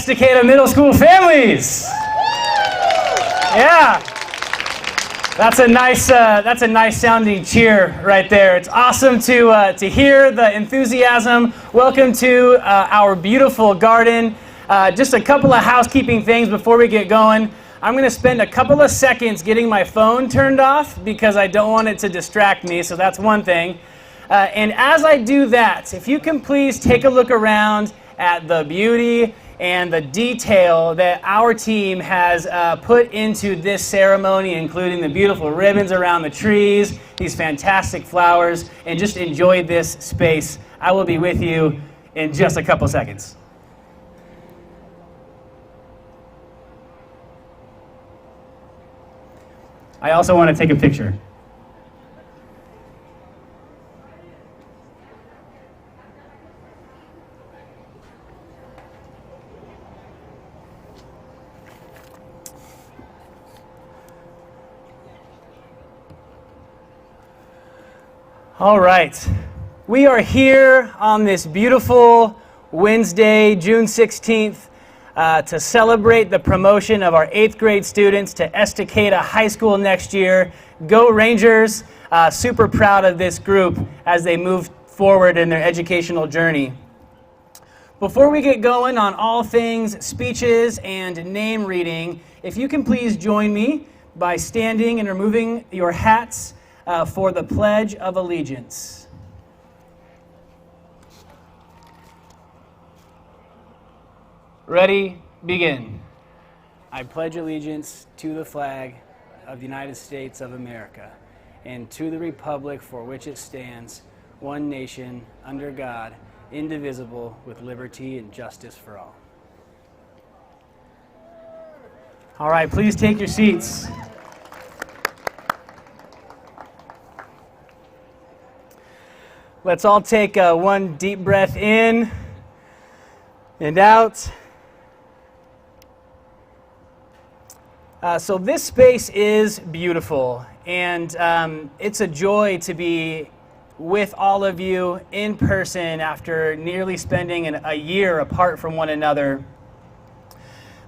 Estacada Middle School families. Yeah. That's a nice sounding cheer right there. It's awesome to hear the enthusiasm. Welcome to our beautiful garden. Just a couple of housekeeping things before we get going. I'm going to spend a couple of seconds getting my phone turned off because I don't want it to distract me, so that's one thing. And as I do that, if you can please take a look around at the beauty and the detail that our team has put into this ceremony, including the beautiful ribbons around the trees, these fantastic flowers, and just enjoy this space. I will be with you in just a couple seconds. I also want to take a picture. All right, we are here on this beautiful Wednesday, June 16th, to celebrate the promotion of our 8th grade students to Estacada High School next year. Go Rangers! Super proud of this group as they move forward in their educational journey. Before we get going on all things speeches and name reading, if you can please join me by standing and removing your hats for the Pledge of Allegiance. Ready, begin. I pledge allegiance to the flag of the United States of America and to the republic for which it stands, one nation, under God, indivisible, with liberty and justice for all. All right, please take your seats. Let's all take one deep breath in and out. So this space is beautiful, and it's a joy to be with all of you in person after nearly spending a year apart from one another.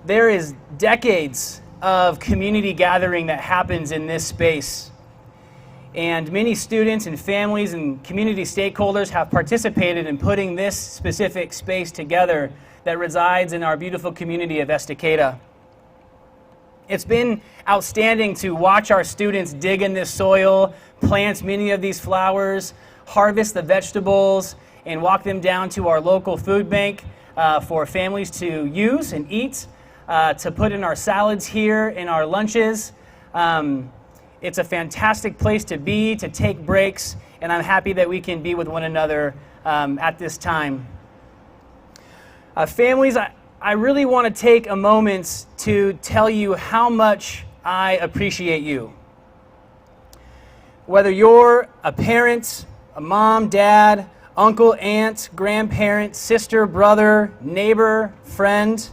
There is decades of community gathering that happens in this space, and many students and families and community stakeholders have participated in putting this specific space together that resides in our beautiful community of Estacada. It's been outstanding to watch our students dig in this soil, plant many of these flowers, harvest the vegetables, and walk them down to our local food bank for families to use and eat, to put in our salads here, in our lunches. It's a fantastic place to be, to take breaks, and I'm happy that we can be with one another at this time. Families, I really want to take a moment to tell you how much I appreciate you. Whether you're a parent, a mom, dad, uncle, aunt, grandparent, sister, brother, neighbor, friend,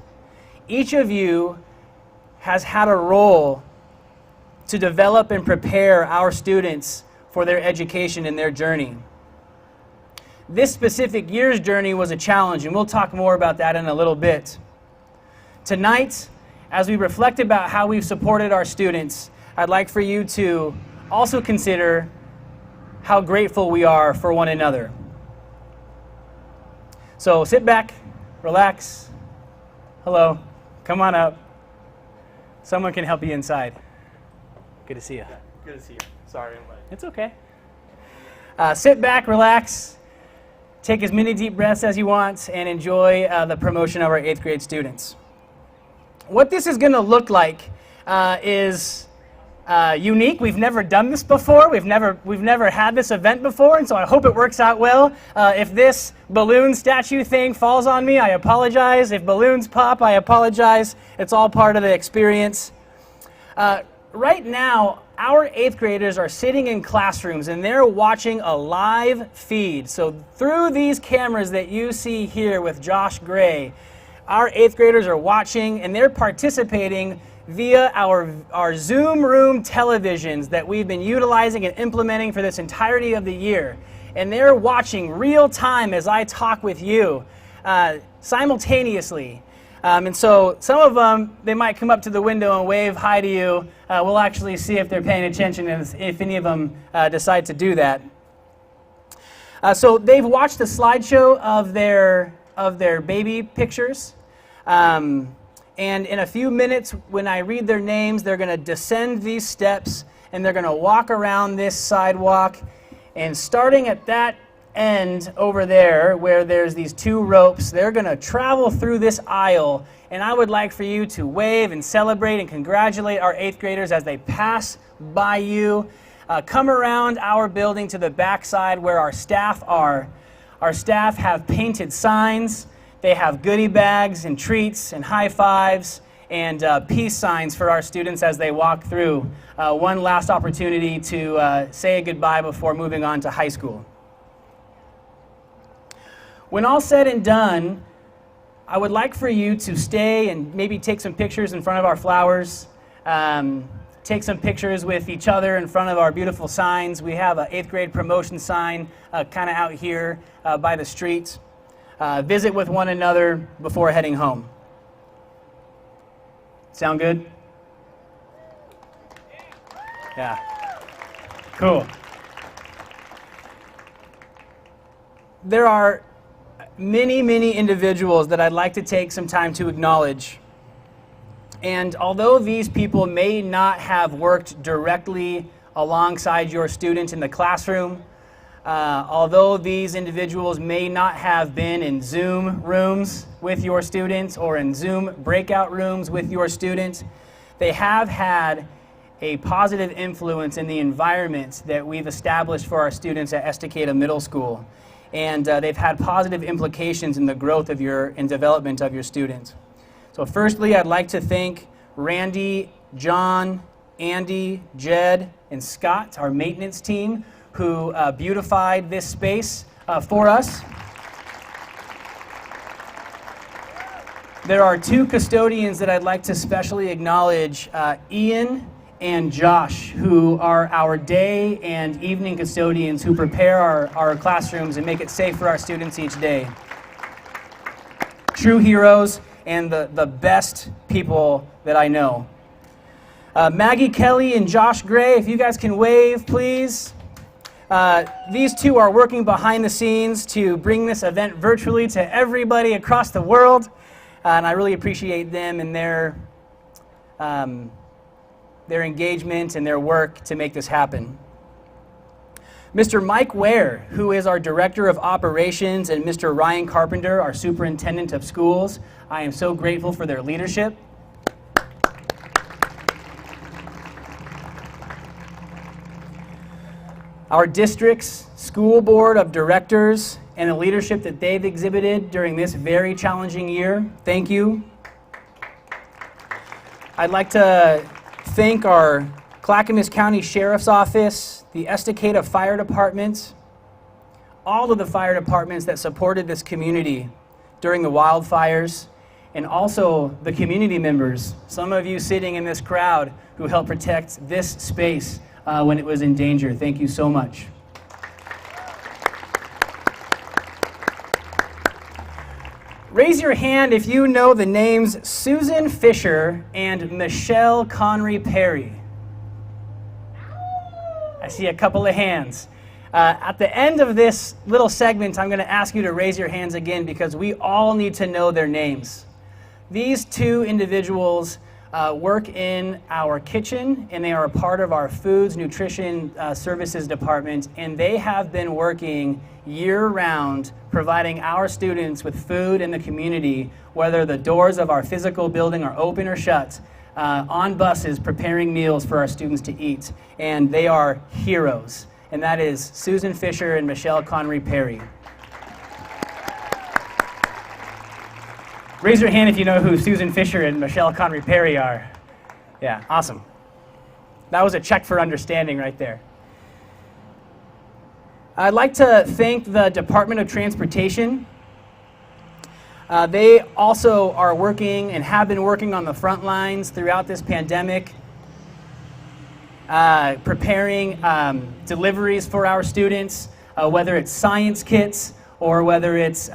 each of you has had a role to develop and prepare our students for their education and their journey. This specific year's journey was a challenge, and we'll talk more about that in a little bit. Tonight, as we reflect about how we've supported our students, I'd like for you to also consider how grateful we are for one another. So sit back, relax. Hello, come on up. Someone can help you inside. Good to see you. Good to see you. Sorry, I'm late. It's okay. Sit back, relax. Take as many deep breaths as you want and enjoy the promotion of our 8th grade students. What this is going to look like is unique. We've never done this before. We've never had this event before, and so I hope it works out well. If this balloon statue thing falls on me, I apologize. If balloons pop, I apologize. It's all part of the experience. Right now, our 8th graders are sitting in classrooms and they're watching a live feed. So through these cameras that you see here with Josh Gray, our 8th graders are watching and they're participating via our Zoom room televisions that we've been utilizing and implementing for this entirety of the year. And they're watching real time as I talk with you simultaneously. And so some of them, they might come up to the window and wave hi to you. We'll actually see if they're paying attention and if any of them decide to do that. So they've watched the slideshow of their baby pictures. And in a few minutes, when I read their names, they're going to descend these steps and they're going to walk around this sidewalk. And starting at that end over there where there's these two ropes, they're going to travel through this aisle, and I would like for you to wave and celebrate and congratulate our 8th graders as they pass by you. Come around our building to the backside where our staff are. Our staff have painted signs. They have goodie bags and treats and high fives and peace signs for our students as they walk through. One last opportunity to say a goodbye before moving on to high school. When all said and done, I would like for you to stay and maybe take some pictures in front of our flowers, take some pictures with each other in front of our beautiful signs. We have an 8th grade promotion sign kind of out here by the street. Visit with one another before heading home. Sound good? Yeah. Cool. There are many individuals that I'd like to take some time to acknowledge. And although these people may not have worked directly alongside your student in the classroom, although these individuals may not have been in Zoom rooms with your students or in Zoom breakout rooms with your students, they have had a positive influence in the environment that we've established for our students at Estacada Middle School. And they've had positive implications in the growth of and development of your students. So firstly, I'd like to thank Randy, John, Andy, Jed, and Scott, our maintenance team, who beautified this space for us. There are 2 custodians that I'd like to specially acknowledge, Ian and Josh, who are our day and evening custodians who prepare our classrooms and make it safe for our students each day. True heroes and the best people that I know. Maggie Kelly and Josh Gray, if you guys can wave, please. These 2 are working behind the scenes to bring this event virtually to everybody across the world, and I really appreciate them and their engagement and their work to make this happen. Mr. Mike Ware, who is our Director of Operations, and Mr. Ryan Carpenter, our Superintendent of Schools, I am so grateful for their leadership. Our district's School Board of Directors and the leadership that they've exhibited during this very challenging year, thank you. I'd like to thank our Clackamas County Sheriff's Office, the Estacada Fire Department, all of the fire departments that supported this community during the wildfires, and also the community members, some of you sitting in this crowd who helped protect this space when it was in danger. Thank you so much. Raise your hand if you know the names Susan Fisher and Michelle Connery Perry. I see a couple of hands. At the end of this little segment, I'm going to ask you to raise your hands again because we all need to know their names. These 2 individuals work in our kitchen, and they are a part of our Foods Nutrition Services Department, and they have been working year-round providing our students with food in the community, whether the doors of our physical building are open or shut, on buses preparing meals for our students to eat, and they are heroes, and that is Susan Fisher and Michelle Connery Perry. Raise your hand if you know who Susan Fisher and Michelle Connery Perry are. Yeah, awesome. That was a check for understanding right there. I'd like to thank the Department of Transportation. They also are working and have been working on the front lines throughout this pandemic, preparing deliveries for our students, whether it's science kits or whether it's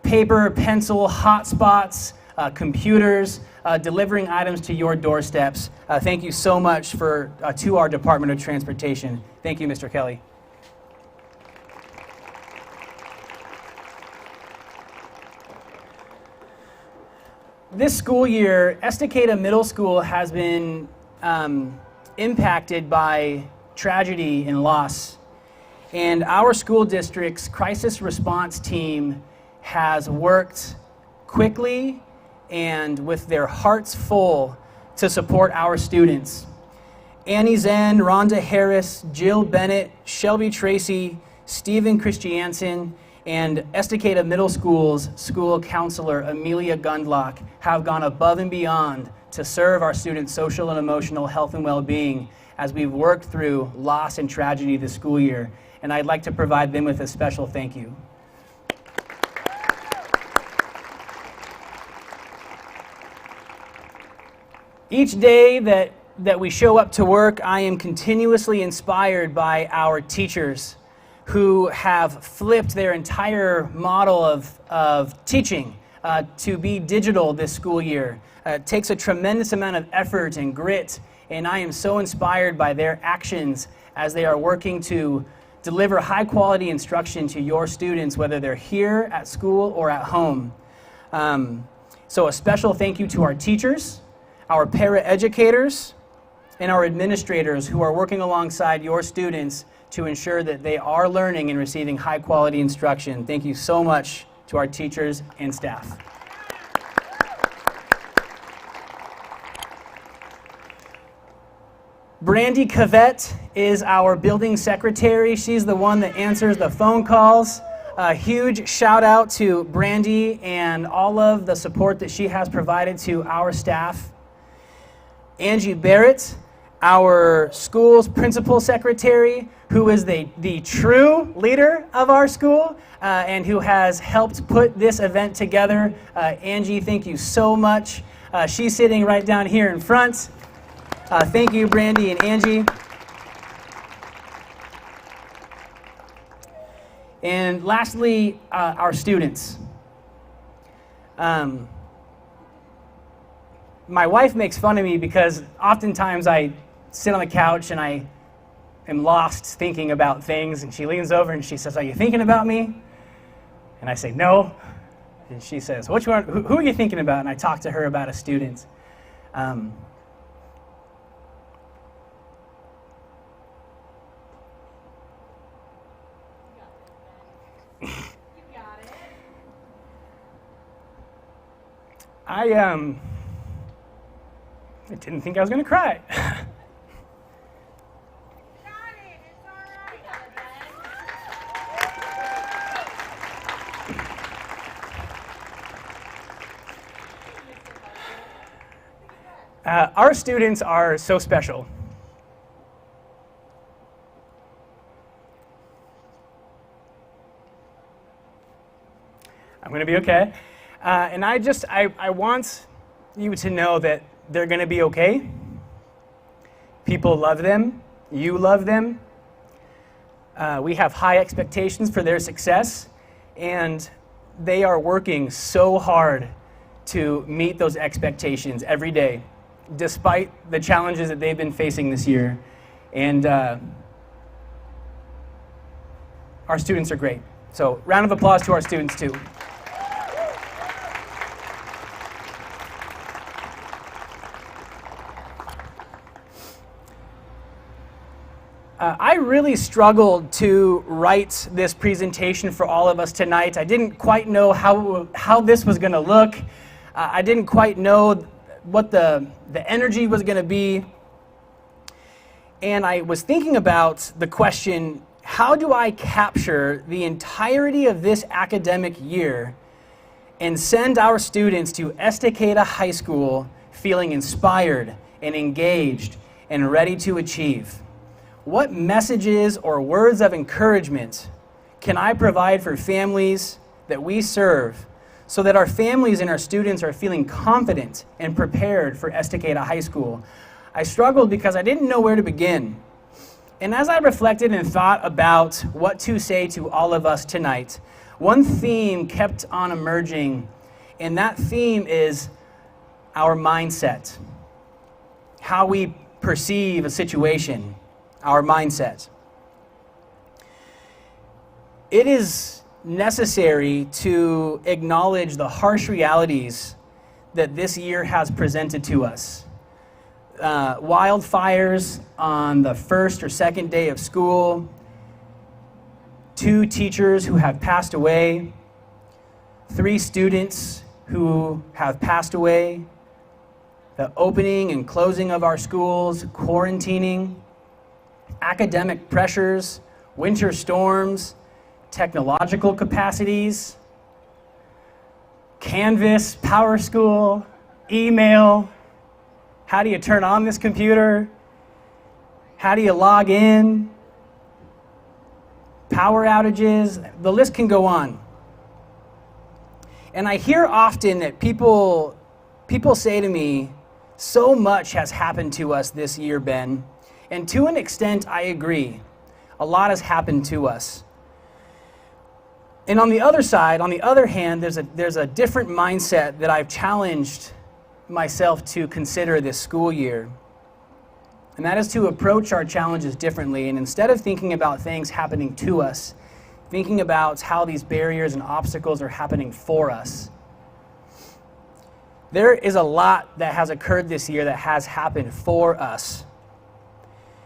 paper, pencil, hotspots, computers, delivering items to your doorsteps. Thank you so much to our Department of Transportation. Thank you, Mr. Kelly. This school year, Estacada Middle School has been impacted by tragedy and loss. And our school district's crisis response team has worked quickly and with their hearts full to support our students. Annie Zen, Rhonda Harris, Jill Bennett, Shelby Tracy, Stephen Christiansen, and Estacada Middle School's school counselor, Amelia Gundlach, have gone above and beyond to serve our students' social and emotional health and well-being as we've worked through loss and tragedy this school year. And I'd like to provide them with a special thank you. Each day that we show up to work, I am continuously inspired by our teachers who have flipped their entire model of teaching to be digital this school year. It takes a tremendous amount of effort and grit, and I am so inspired by their actions as they are working to deliver high-quality instruction to your students, whether they're here at school or at home. So a special thank you to our teachers, our paraeducators, and our administrators who are working alongside your students to ensure that they are learning and receiving high-quality instruction. Thank you so much to our teachers and staff. Brandy Cavett is our building secretary. She's the one that answers the phone calls. A huge shout out to Brandy and all of the support that she has provided to our staff. Angie Barrett, our school's principal secretary, who is the true leader of our school and who has helped put this event together. Angie, thank you so much. She's sitting right down here in front. Thank you, Brandy and Angie. And lastly, our students. My wife makes fun of me because oftentimes I sit on the couch and I am lost thinking about things, and she leans over and she says, "Are you thinking about me?" And I say, "No." And she says, "Who are you thinking about?" And I talk to her about a student. I didn't think I was going to cry. Our students are so special. I'm going to be okay. And I want you to know that they're going to be okay. People love them. You love them. We have high expectations for their success, and they are working so hard to meet those expectations every day, despite the challenges that they've been facing this year. And our students are great. So round of applause to our students too. I really struggled to write this presentation for all of us tonight. I didn't quite know how this was going to look. I didn't quite know what the energy was going to be. And I was thinking about the question, how do I capture the entirety of this academic year and send our students to Estacada High School feeling inspired and engaged and ready to achieve? What messages or words of encouragement can I provide for families that we serve so that our families and our students are feeling confident and prepared for Estacada High School? I struggled because I didn't know where to begin. And as I reflected and thought about what to say to all of us tonight, one theme kept on emerging, and that theme is our mindset. How we perceive a situation, our mindset. It is necessary to acknowledge the harsh realities that this year has presented to us. Wildfires on the first or second day of school, 2 teachers who have passed away, 3 students who have passed away, the opening and closing of our schools, quarantining, academic pressures, winter storms, technological capacities, Canvas, Power School, email. How do you turn on this computer? How do you log in? Power outages, the list can go on. And I hear often that people say to me, so much has happened to us this year, Ben. And to an extent, I agree. A lot has happened to us. And on the other side, on the other hand, there's a different mindset that I've challenged myself to consider this school year. And that is to approach our challenges differently. And instead of thinking about things happening to us, thinking about how these barriers and obstacles are happening for us. There is a lot that has occurred this year that has happened for us.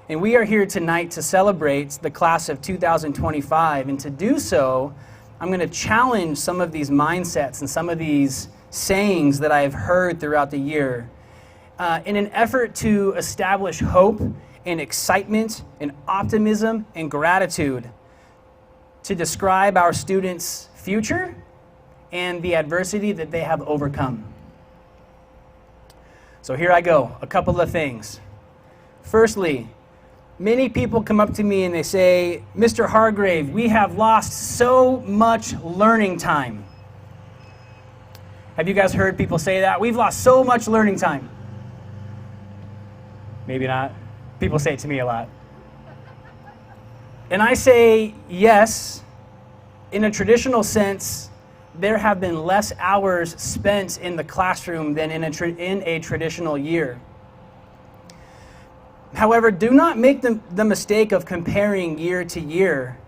And we are here tonight to celebrate the class of 2025. And to do so, I'm going to challenge some of these mindsets and some of these sayings that I've heard throughout the year in an effort to establish hope and excitement and optimism and gratitude to describe our students' future and the adversity that they have overcome. So here I go, a couple of things. Firstly, many people come up to me and they say, Mr. Hargrave, we have lost so much learning time. Have you guys heard people say that? We've lost so much learning time. Maybe not. People say it to me a lot. And I say, yes, in a traditional sense, there have been less hours spent in the classroom than in a traditional year. However, do not make the mistake of comparing year to year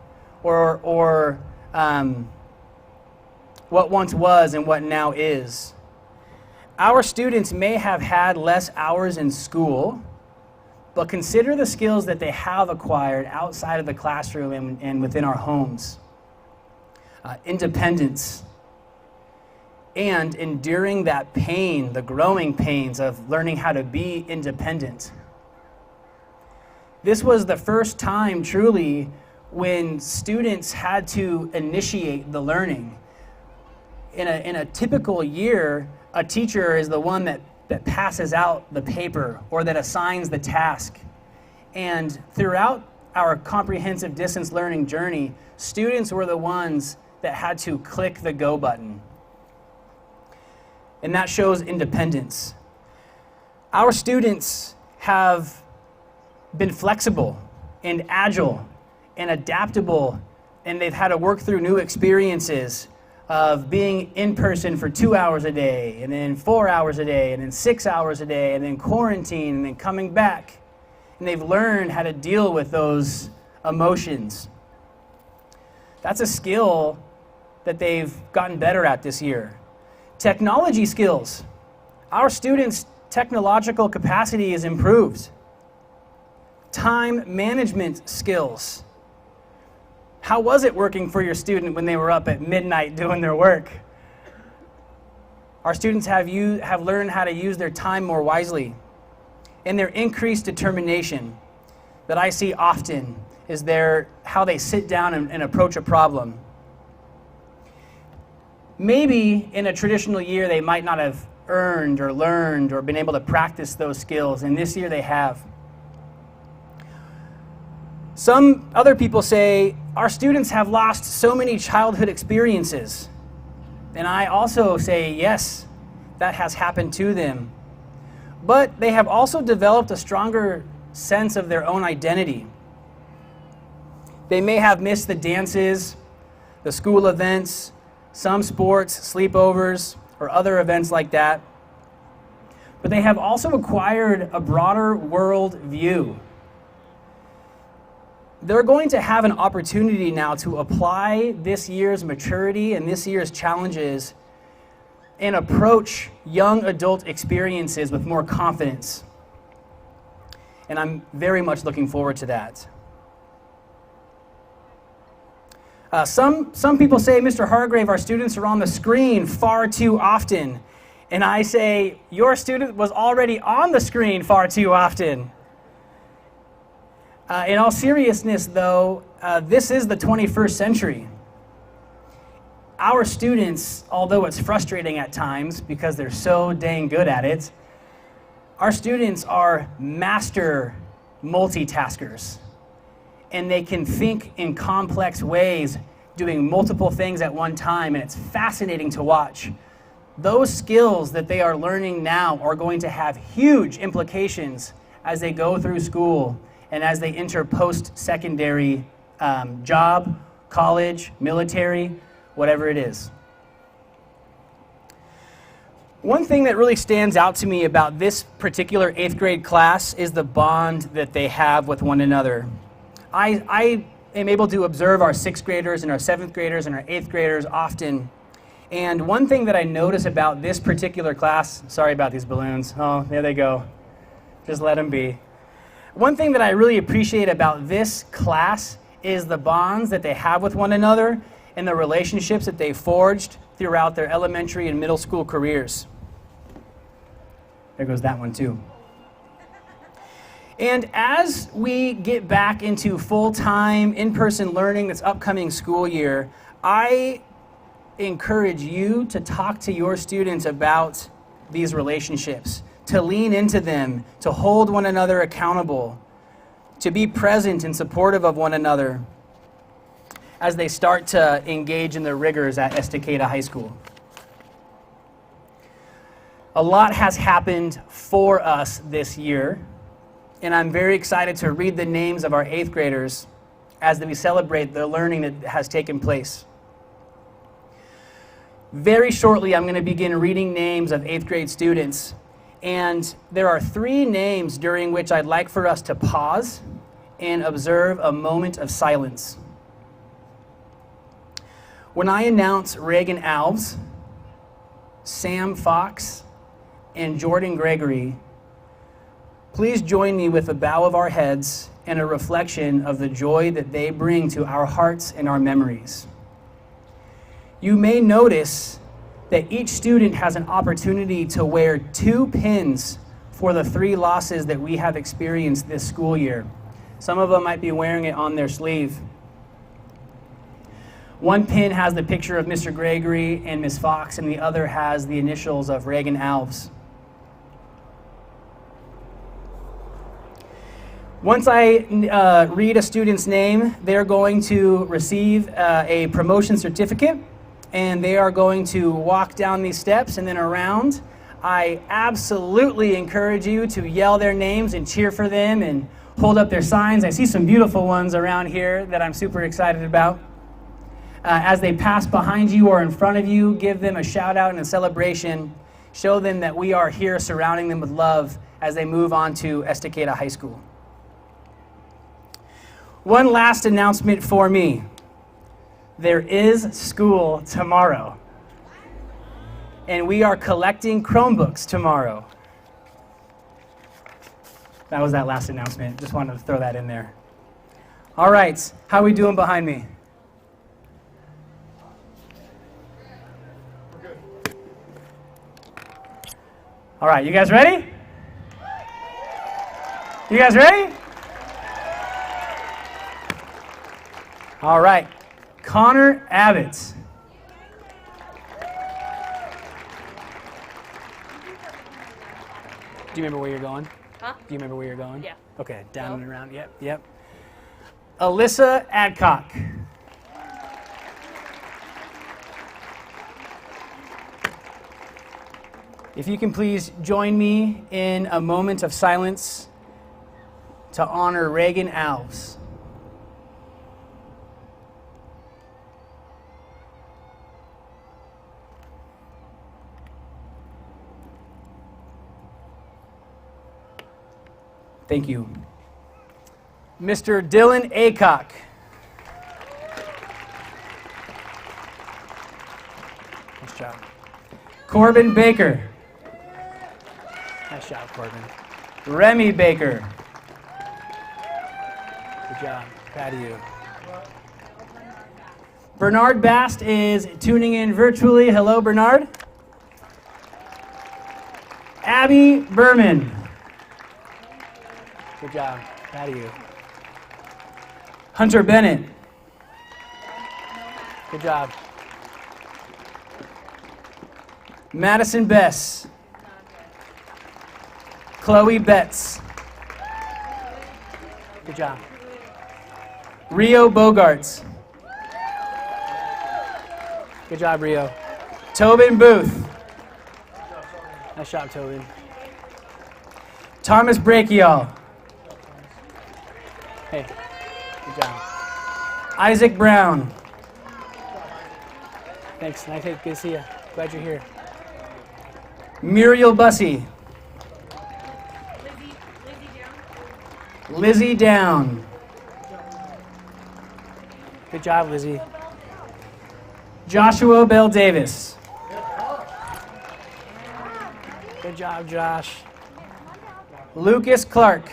or what once was and what now is. Our students may have had less hours in school, but consider the skills that they have acquired outside of the classroom and within our homes. Independence, and enduring that pain, the growing pains of learning how to be independent. This was the first time, truly, when students had to initiate the learning. In a typical year, a teacher is the one that passes out the paper or that assigns the task. And throughout our comprehensive distance learning journey, students were the ones that had to click the go button. And that shows independence. Our students have been flexible and agile and adaptable, and they've had to work through new experiences of being in person for 2 hours a day, and then 4 hours a day, and then 6 hours a day, and then quarantine, and then coming back. And they've learned how to deal with those emotions. That's a skill that they've gotten better at this year. Technology skills. Our students' technological capacity is improved. Time management skills. How was it working for your student when they were up at midnight doing their work? Our students have learned how to use their time more wisely. And their increased determination that I see often is how they sit down and approach a problem. Maybe in a traditional year they might not have earned or learned or been able to practice those skills, and this year they have. Some other people say, our students have lost so many childhood experiences. And I also say, yes, that has happened to them. But they have also developed a stronger sense of their own identity. They may have missed the dances, the school events, some sports, sleepovers, or other events like that. But they have also acquired a broader world view. They're going to have an opportunity now to apply this year's maturity and this year's challenges and approach young adult experiences with more confidence. And I'm very much looking forward to that. Some people say, Mr. Hargrave, our students are on the screen far too often. And I say, your student was already on the screen far too often. In all seriousness, though, this is the 21st century. Our students, although it's frustrating at times because they're so dang good at it, our students are master multitaskers. And they can think in complex ways, doing multiple things at one time, and it's fascinating to watch. Those skills that they are learning now are going to have huge implications as they go through school and as they enter post-secondary job, college, military, whatever it is. One thing that really stands out to me about this particular 8th grade class is the bond that they have with one another. I am able to observe our 6th graders and our 7th graders and our 8th graders often. And one thing that I notice about this particular class, sorry about these balloons. Oh, there they go. Just let them be. One thing that I really appreciate about this class is the bonds that they have with one another and the relationships that they forged throughout their elementary and middle school careers. There goes that one too. And as we get back into full-time, in-person learning this upcoming school year, I encourage you to talk to your students about these relationships, to lean into them, to hold one another accountable, to be present and supportive of one another as they start to engage in the rigors at Estacada High School. A lot has happened for us this year, and I'm very excited to read the names of our 8th graders as we celebrate the learning that has taken place. Very shortly, I'm going to begin reading names of 8th grade students, and there are 3 names during which I'd like for us to pause and observe a moment of silence. When I announce Reagan Alves, Sam Fox, and Jordan Gregory, please join me with a bow of our heads and a reflection of the joy that they bring to our hearts and our memories. You may notice that each student has an opportunity to wear 2 pins for the 3 losses that we have experienced this school year. Some of them might be wearing it on their sleeve. One pin has the picture of Mr. Gregory and Ms. Fox, and the other has the initials of Reagan Alves. Once I read a student's name, they're going to receive a promotion certificate, and they are going to walk down these steps and then around. I absolutely encourage you to yell their names and cheer for them and hold up their signs. I see some beautiful ones around here that I'm super excited about. As they pass behind you or in front of you, give them a shout out and a celebration. Show them that we are here surrounding them with love as they move on to Estacada High School. One last announcement for me. There is school tomorrow. And we are collecting Chromebooks tomorrow. That was that last announcement. Just wanted to throw that in there. All right, how are we doing behind me? All right, you guys ready? You guys ready? All right, Connor Abbott. Do you remember where you're going? Huh? Do you remember where you're going? Yeah. Okay, down and around, yep. Alyssa Adcock. If you can please join me in a moment of silence to honor Reagan Alves. Thank you. Mr. Dylan Aycock. Nice job. Corbin Baker. Nice job, Corbin. Remy Baker. Good job. Proud of you. Bernard Bast is tuning in virtually. Hello, Bernard. Abby Berman. Good job. Proud of you. Hunter Bennett. Good job. Madison Bess. Chloe Betts. Good job. Rio Bogarts. Good job, Rio. Tobin Booth. Nice job, Tobin. Thomas Brachial. Hey, good job. Isaac Brown. Thanks. Nice. Good to see you. Glad you're here. Muriel Bussey. Lizzie Down. Good job, Lizzie. Joshua Bell Davis. Good job, Josh. Lucas Clark.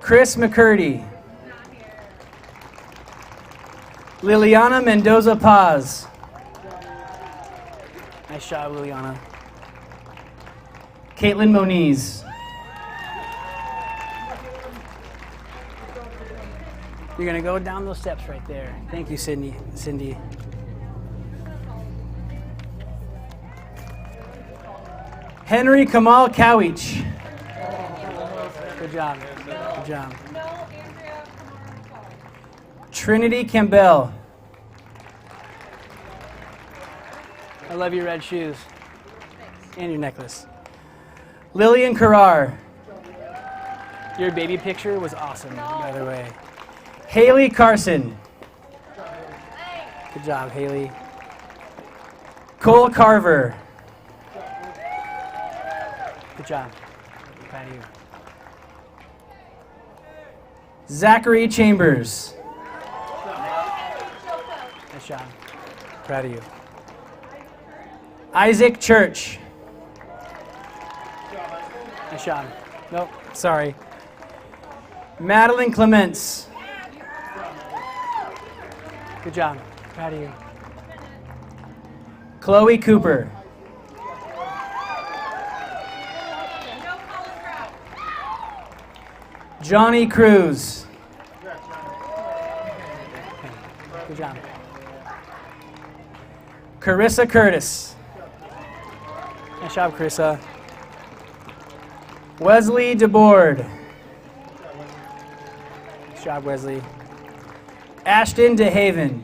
Chris McCurdy. Liliana Mendoza Paz. Nice job, Liliana. Caitlin Moniz. You're going to go down those steps right there. Thank you, Cindy. Henry Kamal Cowich. Good job. Good job. Trinity Campbell. I love your red shoes. And your necklace. Lillian Carrar. Your baby picture was awesome, by the way. Haley Carson. Good job, Haley. Cole Carver. Good job. Proud of you. Zachary Chambers. Nice job. Proud of you. Isaac Church. Nice job. Nope, sorry. Madeline Clements. Good job. Proud of you. Chloe Cooper. Johnny Cruz. Good job. Carissa Curtis. Nice job, Carissa. Wesley DeBoard. Nice job, Wesley. Ashton DeHaven.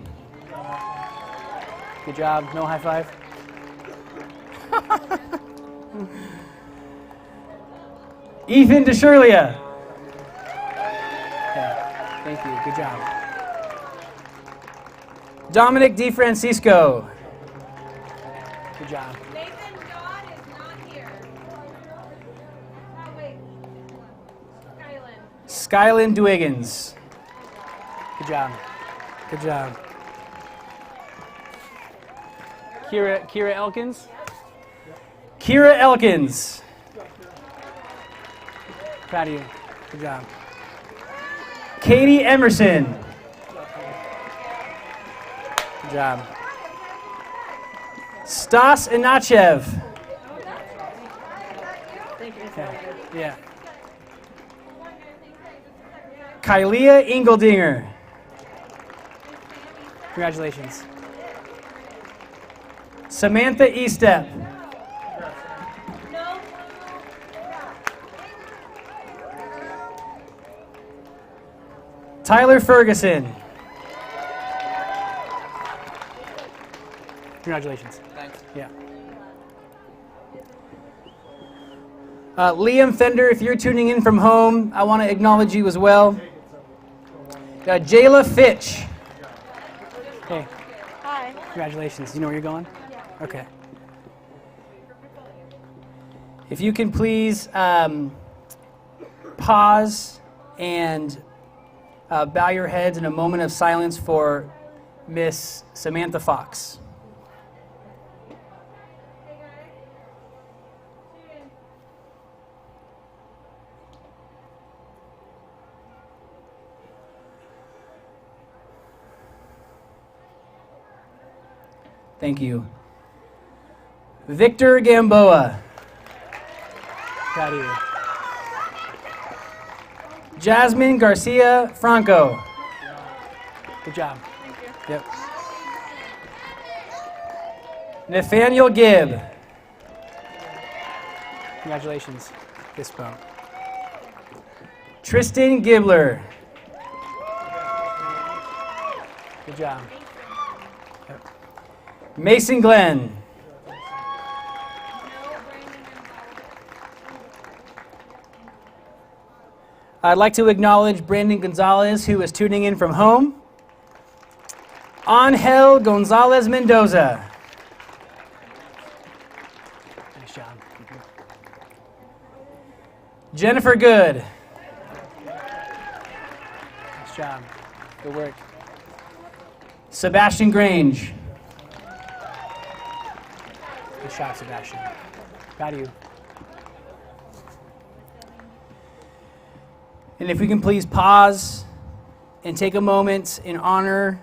Good job. No high five. Ethan DeShirlia. Okay. Thank you. Good job. Dominic DeFrancisco. Good job. Nathan Dodd is not here. Oh, wait. Skyland. Skyland Dwiggins. Good job. Good job. Kira Elkins. Kira Elkins. Proud of you. Good job. Katie Emerson. Good job. Stas Inachev. Okay. Yeah. Kylia Ingeldinger. Congratulations. Samantha Estep. Tyler Ferguson. Congratulations. Thanks. Yeah. Liam Fender, if you're tuning in from home, I want to acknowledge you as well. Jayla Fitch. Hey. Hi. Congratulations. You know where you're going? Yeah. Okay. If you can please pause and bow your heads in a moment of silence for Miss Samantha Fox. Thank you. Victor Gamboa. Proud of you. Jasmine Garcia Franco. Good job. Yep. Nathaniel Gibb. Congratulations. Fist bump. Tristan Gibler. Good job. Mason Glenn. I'd like to acknowledge Brandon Gonzalez, who is tuning in from home. Angel Gonzalez Mendoza. Nice job. Jennifer Good. Nice job. Good work. Sebastian Grange. Good shot, Sebastian. Proud of you. And if we can please pause and take a moment and honor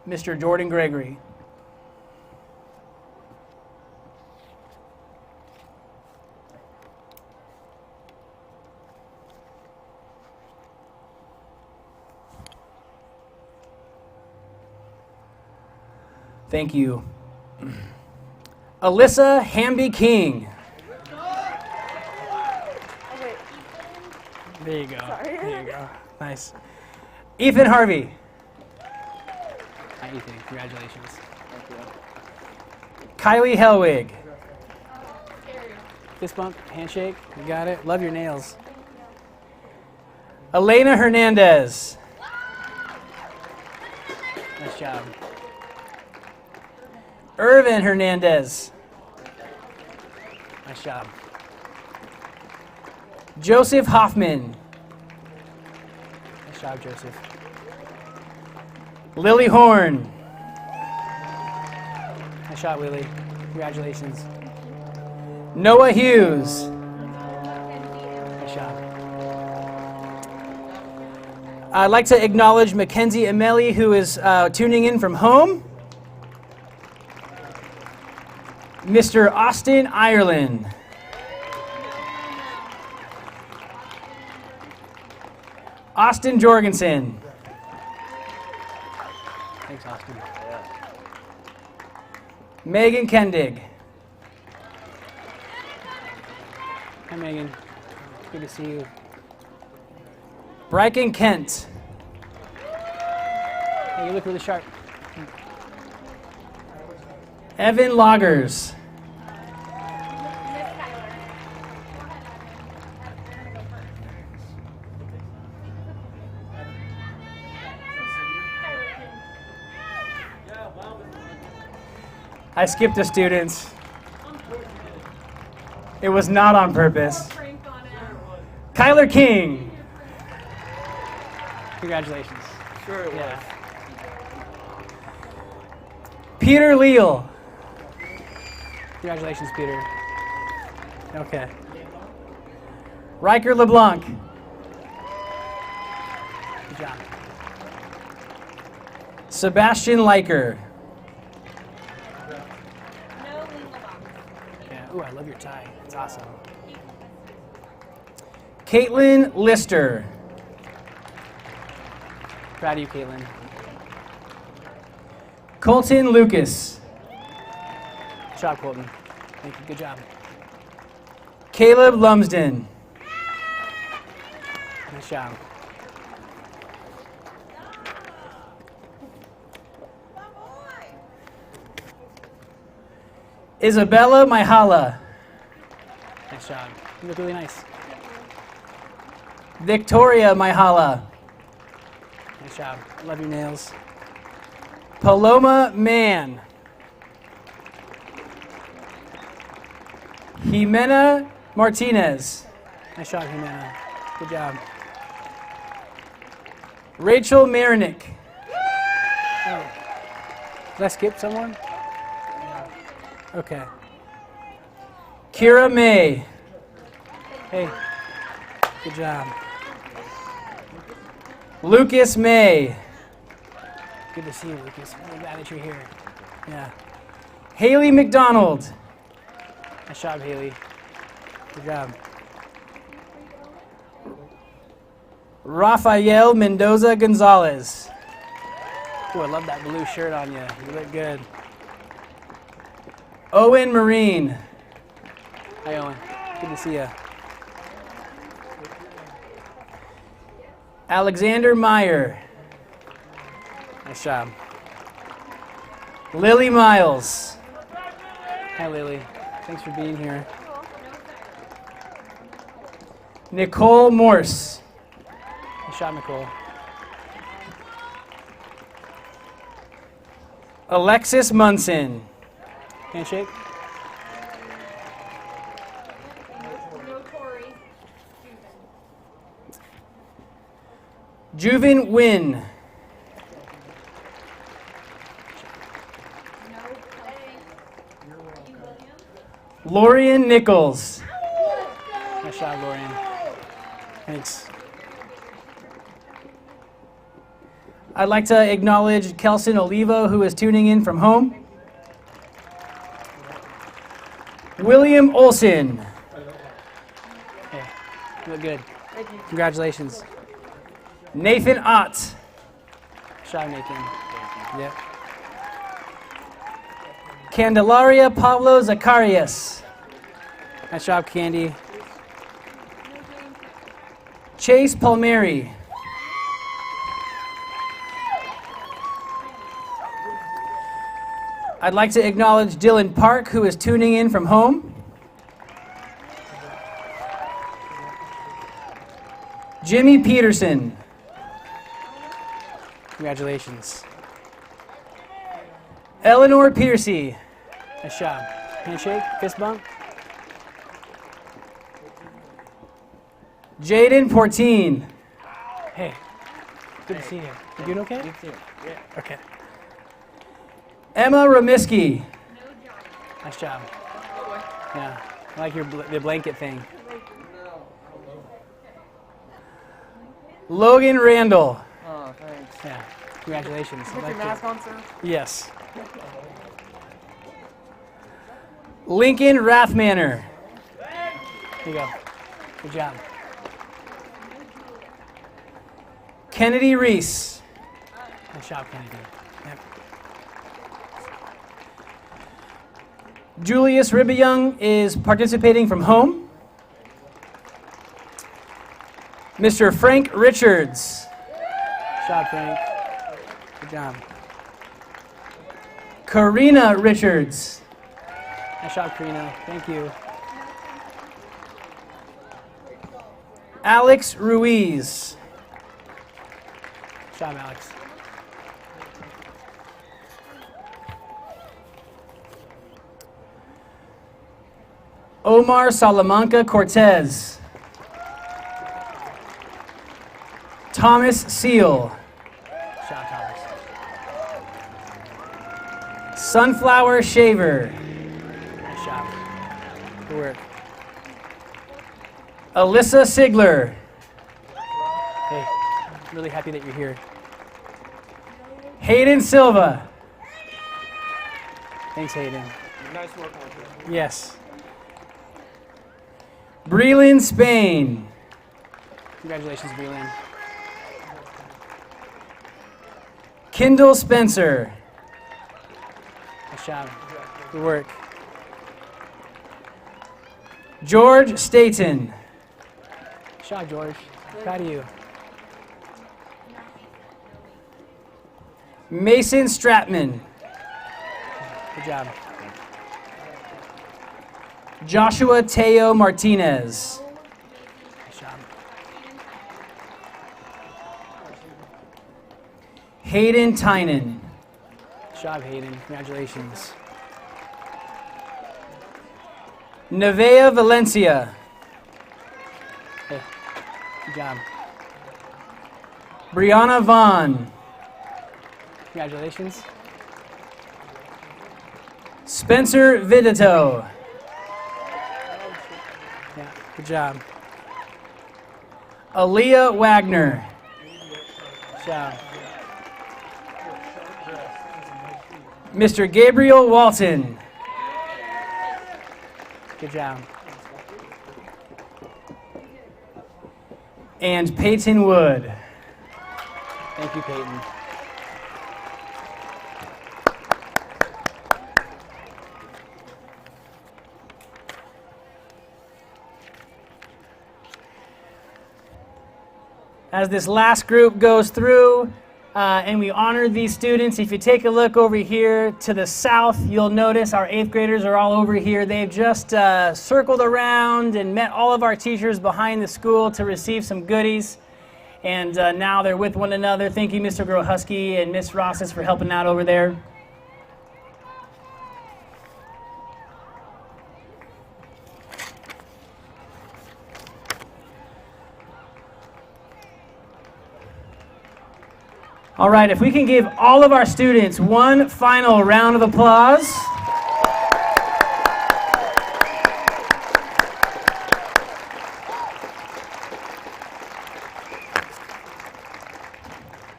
Mr. Jordan Gregory. Thank you. Alyssa Hamby King. There you go. There you go. Nice. Ethan Harvey. Hi, Ethan. Congratulations. Kylie Helwig. Fist bump, handshake. You got it. Love your nails. Elena Hernandez. Nice job. Irvin Hernandez. Nice job. Joseph Hoffman. Nice job, Joseph. Lily Horn. Nice shot, Willie. Congratulations. Noah Hughes. Nice shot. I'd like to acknowledge Mackenzie Ameli, who is tuning in from home. Mr. Austin Ireland. Austin Jorgensen. Thanks, Austin. Megan Kendig. Hi, Megan. Good to see you. Bryken Kent. Hey, you look really sharp. Evan Loggers. I skipped a student. It was not on purpose. Kyler King. Congratulations. Sure it was. Yeah. Peter Leal. Congratulations, Peter. Okay. Riker LeBlanc. Good job. Sebastian Leiker. Yeah. Ooh, I love your tie. It's awesome. Caitlin Lister. Proud of you, Caitlin. Colton Lucas. Good job, Colton. Thank you. Good job. Caleb Lumsden. Nice job. Isabella Myhala. Nice job. You look really nice. Victoria Myhala. Nice job. Love your nails. Paloma Mann. Jimena Martinez. Nice shot, Humana. Good job. Rachel Marinick. Did I skip someone? Okay. Kira May. Hey, good job. Lucas May. Good to see you, Lucas. Really glad that you're here. Yeah. Haley McDonald. Nice job, Haley. Good job. Rafael Mendoza Gonzalez. Ooh, I love that blue shirt on you. You look good. Owen Marine. Hi, Owen. Good to see you. Alexander Meyer. Nice job. Lily Miles. Hi, Lily. Thanks for being here. Nicole Morse. Nice job, Nicole. Alexis Munson. Handshake. No Tori. Juven Wynn. No William. Lorian Nichols. Nice job, Lorian. Thanks. I'd like to acknowledge Kelson Olivo, who is tuning in from home. William Olson. Hey, you look good. Congratulations. Nathan Ott. Nice job, Nathan. Yep. Candelaria Pablo Zacarias. Nice job, Candy. Chase Palmieri. I'd like to acknowledge Dylan Park, who is tuning in from home. Jimmy Peterson. Congratulations. Eleanor Piercy. Nice job. Handshake, fist bump. Jaden Portine. Hey, good to see you. You doing okay? Yeah. Okay. Emma Ramiski. Nice job. Yeah, I like the blanket thing. Logan Randall. Oh, thanks. Yeah, congratulations. I Put like your mask on, sir. Yes. Lincoln Rathmanner. Here you go. Good job. Kennedy Reese. Nice job, Kennedy. Yep. Julius Ribeyoung is participating from home. Mr. Frank Richards. Good job, Frank. Good job. Karina Richards. Nice job, Karina. Thank you. Alex Ruiz. Good job, Alex. Omar Salamanca Cortez. Thomas Seal. Good job, Thomas. Sunflower Shaver. Nice job. Good work. Alyssa Sigler. Hey, really happy that you're here. Hayden Silva. Thanks, Hayden. Nice work on you. Yes. Breland Spain. Congratulations, Breland. Kendall Spencer. Nice job. Good work. George Staten. Good job, George. Proud of you. Mason Stratman. Good job. Joshua Teo Martinez. Nice job. Hayden Tynan. Good job, Hayden. Congratulations. Nevea Valencia. Hey, good job. Brianna Vaughn. Congratulations. Spencer Vidito. Yeah, good job. Aaliyah Wagner. Good job. Mr. Gabriel Walton. Good job. And Peyton Wood. Thank you, Peyton. As this last group goes through and we honor these students, if you take a look over here to the south, you'll notice our 8th graders are all over here. They've just circled around and met all of our teachers behind the school to receive some goodies. And now they're with one another. Thank you, Mr. Grohusky and Miss Rosses, for helping out over there. All right, if we can give all of our students one final round of applause.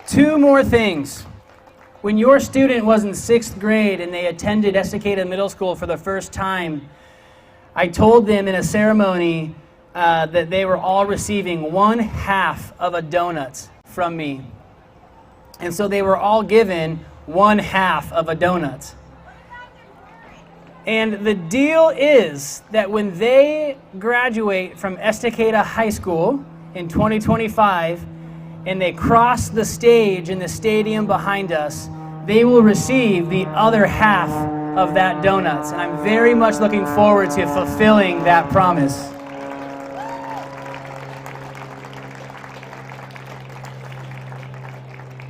Two more things. When your student was in 6th grade and they attended Estacada Middle School for the first time, I told them in a ceremony that they were all receiving 1/2 of a donut from me. And so they were all given 1/2 of a donut. And the deal is that when they graduate from Estacada High School in 2025 and they cross the stage in the stadium behind us, they will receive the other half of that donut. And I'm very much looking forward to fulfilling that promise.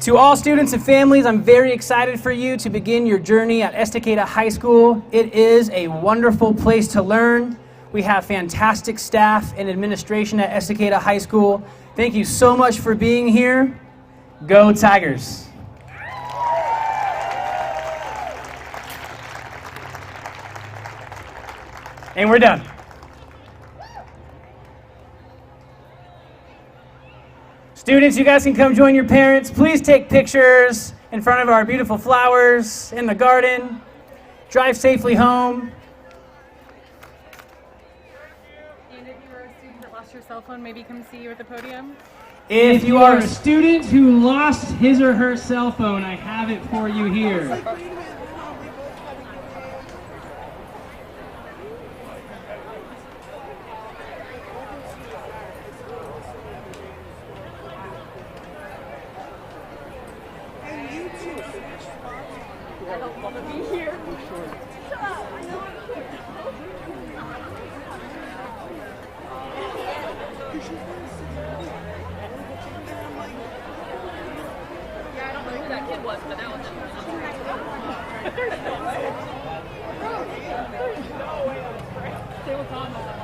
To all students and families, I'm very excited for you to begin your journey at Estacada High School. It is a wonderful place to learn. We have fantastic staff and administration at Estacada High School. Thank you so much for being here. Go Tigers! And we're done. Students, you guys can come join your parents. Please take pictures in front of our beautiful flowers in the garden. Drive safely home. And if you were a student that lost your cell phone, maybe come see you at the podium. If you are a student who lost his or her cell phone, I have it for you here. Yeah, I don't know who that kid was, but that was it. There's no way. They was on that.